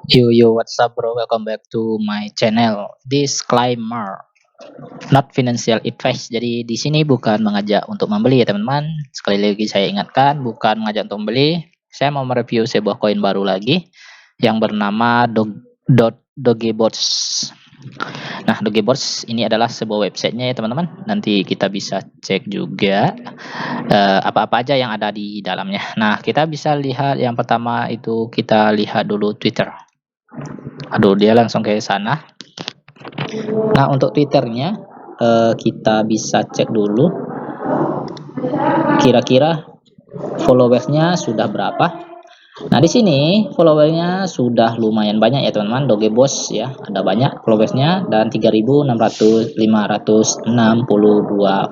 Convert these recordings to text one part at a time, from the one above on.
Yo, what's up bro? Welcome back to my channel. Disclaimer, not financial advice. Jadi di sini bukan mengajak untuk membeli ya teman-teman. Sekali lagi saya ingatkan, bukan mengajak untuk membeli. Saya mau mereview sebuah koin baru lagi yang bernama Doggybots. Nah, Doggybots ini adalah sebuah websitenya ya teman-teman. Nanti kita bisa cek juga apa-apa aja yang ada di dalamnya. Nah, kita bisa lihat yang pertama itu kita lihat dulu Twitter. Aduh, dia langsung ke sana. Nah, untuk Twitternya kita bisa cek dulu kira-kira followersnya sudah berapa. Nah, di sini followernya sudah lumayan banyak ya teman-teman. Doggybots ya, ada banyak followersnya dan 3.562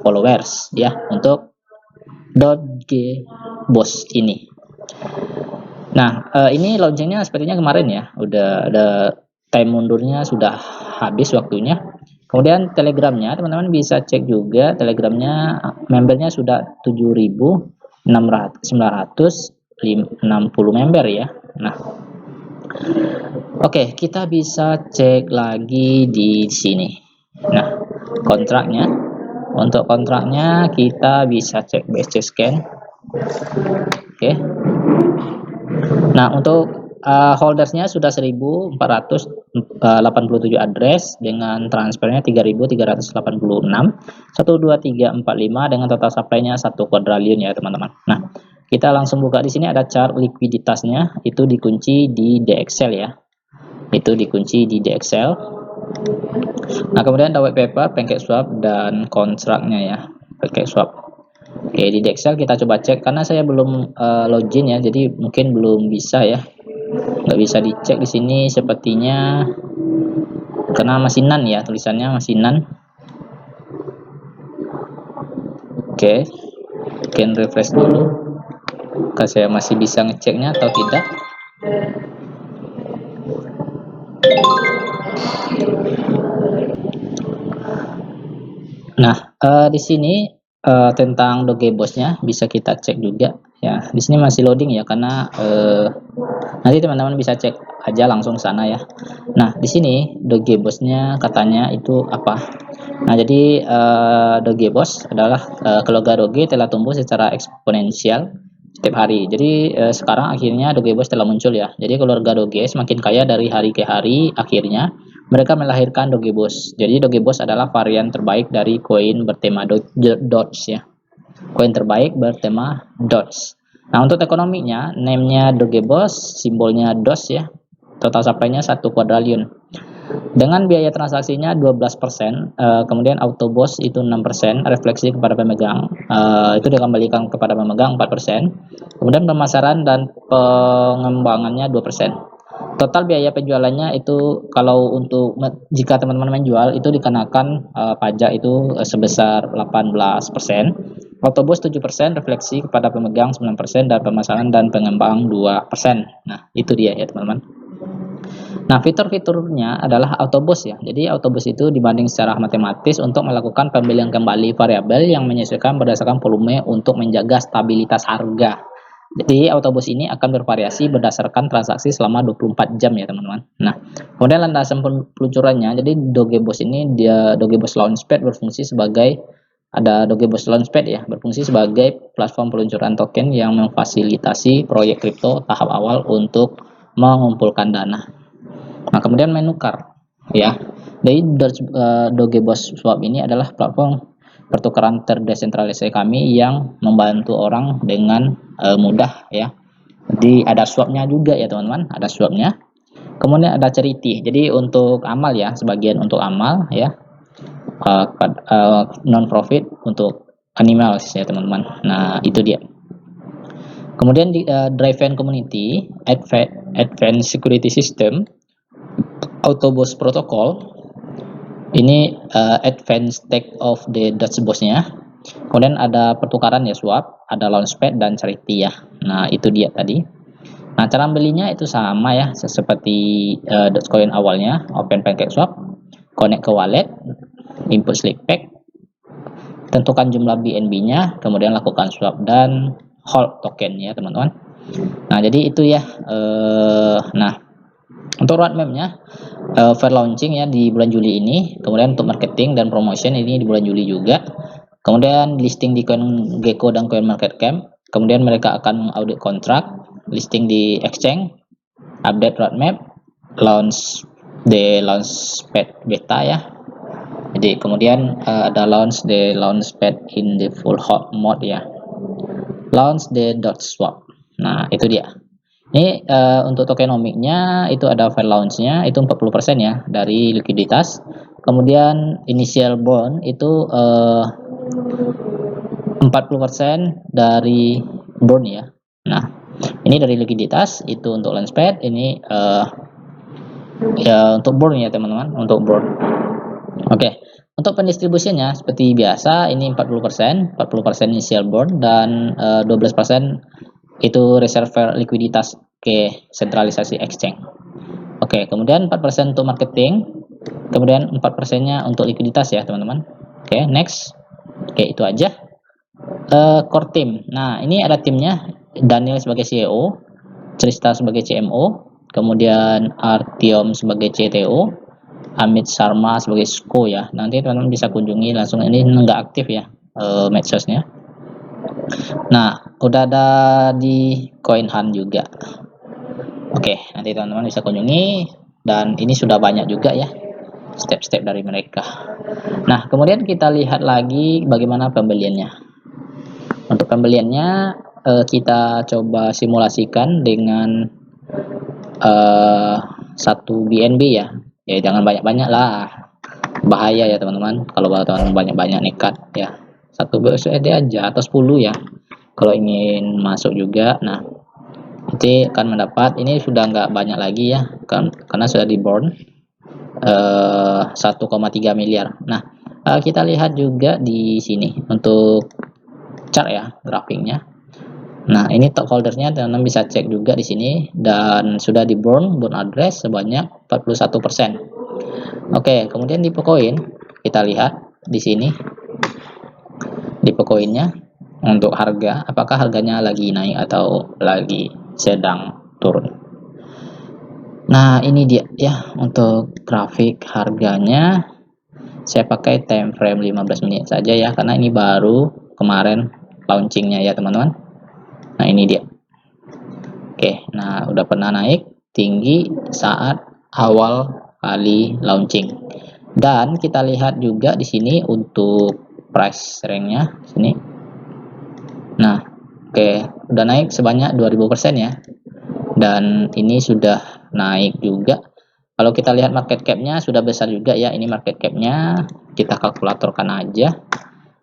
followers ya untuk Doggybots ini. Nah, ini launchingnya sepertinya kemarin ya, udah ada time mundurnya sudah habis waktunya. Kemudian Telegramnya teman-teman bisa cek juga, Telegramnya membernya sudah 7.960 member ya. Nah, oke, kita bisa cek lagi di sini. Nah, kontraknya, untuk kontraknya kita bisa cek BSC scan. Oke. Nah, untuk holdersnya sudah 1.487 address dengan transfernya 3.386, 12345 dengan total supply-nya 1 quadrillion ya teman-teman. Nah, kita langsung buka di sini ada chart likuiditasnya, itu dikunci di DXL ya. Itu dikunci di DXL. Nah, kemudian ada white paper, PancakeSwap dan kontraknya ya, PancakeSwap. Oke, di DXL kita coba cek karena saya belum login ya, jadi mungkin belum bisa ya. Nggak bisa dicek di sini sepertinya karena masih nan ya, tulisannya masih nan. Oke, mungkin refresh dulu apakah saya masih bisa ngeceknya atau tidak. Nah, di sini tentang Doggybots-nya bisa kita cek juga ya. Di sini masih loading ya karena nanti teman-teman bisa cek aja langsung sana ya. Nah, di sini Doggybots-nya katanya itu apa? Nah, jadi Doggybots adalah keluarga Doge telah tumbuh secara eksponensial setiap hari. Jadi sekarang akhirnya Doggybots telah muncul ya. Jadi keluarga Doge semakin kaya dari hari ke hari, akhirnya mereka melahirkan Doggybots. Jadi Doggybots adalah varian terbaik dari koin bertema dots ya. Koin terbaik bertema dots. Nah, untuk ekonominya, name-nya Doggybots, simbolnya DOS ya. Total supply-nya 1 quadrillion. Dengan biaya transaksinya 12%, kemudian Autobots itu 6%, refleksi kepada pemegang, itu dikembalikan kepada pemegang 4%, kemudian pemasaran dan pengembangannya 2%. Total biaya penjualannya itu kalau untuk jika teman-teman menjual itu dikenakan pajak itu sebesar 18%, Autobos 7%, refleksi kepada pemegang 9% dan pemasaran dan pengembang 2%. Nah, itu dia ya teman-teman. Nah, fitur-fiturnya adalah Autobos ya. Jadi Autobos itu dibanding secara matematis untuk melakukan pembelian kembali variabel yang menyesuaikan berdasarkan volume untuk menjaga stabilitas harga. Jadi Autobos ini akan bervariasi berdasarkan transaksi selama 24 jam ya teman-teman. Nah, kemudian landasan peluncurannya, jadi Doggybots ini Doggybots Launchpad berfungsi sebagai Doggybots Launchpad ya, berfungsi sebagai platform peluncuran token yang memfasilitasi proyek kripto tahap awal untuk mengumpulkan dana. Nah, kemudian menukar ya. Jadi Doggybots Swap ini adalah platform pertukaran terdesentralisasi kami yang membantu orang dengan mudah ya. Jadi ada swapnya juga ya teman-teman, ada swapnya. Kemudian ada charity. Jadi untuk amal ya, sebagian untuk amal ya. Non profit untuk animals ya teman-teman. Nah, itu dia. Kemudian di driven community, advanced security system, Autobos protokol ini advanced state of the Doggybots-nya. Kemudian ada pertukaran ya swap, ada launchpad dan charity ya. Nah, itu dia tadi. Nah, cara belinya itu sama ya, seperti Dogecoin awalnya, open PancakeSwap, connect ke wallet, input slip pack, tentukan jumlah BNB-nya, kemudian lakukan swap dan hold token ya, teman-teman. Nah, jadi itu ya. Nah, Untuk roadmapnya, fair launching ya di bulan Juli ini, kemudian untuk marketing dan promotion ini di bulan Juli juga, kemudian listing di CoinGecko dan CoinMarketCap, kemudian mereka akan mengaudit kontrak, listing di exchange, update roadmap, launch launchpad beta ya. Jadi kemudian ada launch launchpad in the full hot mode ya, launch the dot swap. Nah itu dia. Ini untuk tokenomiknya itu ada fair launch-nya itu 40% ya dari likuiditas. Kemudian initial burn itu 40% dari burn ya. Nah, ini dari likuiditas, itu untuk launchpad, ini ya untuk burn ya teman-teman, untuk burn. Oke. Untuk pendistribusinya seperti biasa ini 40%, 40% initial burn dan 12% itu reservoir likuiditas ke sentralisasi exchange. Oke, kemudian 4% untuk marketing, kemudian 4%-nya untuk likuiditas ya teman-teman. Oke, next. Oke, itu aja. Core team. Nah, ini ada timnya, Daniel sebagai CEO, Trista sebagai CMO, kemudian Artyom sebagai CTO, Amit Sharma sebagai SCO ya. Nanti teman-teman bisa kunjungi langsung, ini nggak aktif ya medsosnya. Nah, udah ada di CoinHunt juga. Oke, nanti teman-teman bisa kunjungi, dan ini sudah banyak juga ya step-step dari mereka. Nah, kemudian kita lihat lagi bagaimana pembeliannya. Untuk pembeliannya kita coba simulasikan dengan satu BNB ya. Ya jangan banyak-banyak lah, bahaya ya teman-teman. Kalau teman-teman banyak-banyak nekat ya, satu BUSD aja atau 10 ya kalau ingin masuk juga. Nah, nanti akan mendapat, ini sudah nggak banyak lagi ya kan, karena sudah di burn 1,3 miliar. Nah, kita lihat juga di sini untuk chart ya, grafiknya. Nah, ini top holdernya teman-teman bisa cek juga di sini, dan sudah di burn address sebanyak 41%. Oke, kemudian di Pocoin kita lihat di sini di Pocoinnya untuk harga, apakah harganya lagi naik atau lagi sedang turun. Nah, ini dia ya untuk grafik harganya. Saya pakai time frame 15 menit saja ya, karena ini baru kemarin launchingnya ya teman-teman. Nah, ini dia. Oke, nah udah pernah naik tinggi saat awal kali launching. Dan kita lihat juga di sini untuk price ranknya sini. Nah, oke, udah naik sebanyak 2000% ya. Dan ini sudah naik juga. Kalau kita lihat market cap-nya sudah besar juga ya. Ini market cap-nya kita kalkulatorkan aja.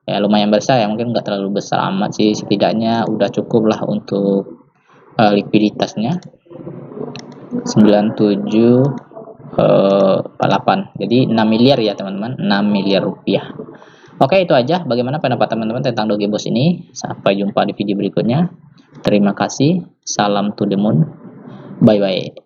Ya lumayan besar ya, mungkin nggak terlalu besar amat sih, setidaknya udah cukup lah untuk likuiditasnya 97,48. Jadi 6 miliar ya teman-teman, 6 miliar rupiah. Oke, itu aja bagaimana pendapat teman-teman tentang Doggebos ini. Sampai jumpa di video berikutnya. Terima kasih. Salam to the moon. Bye bye.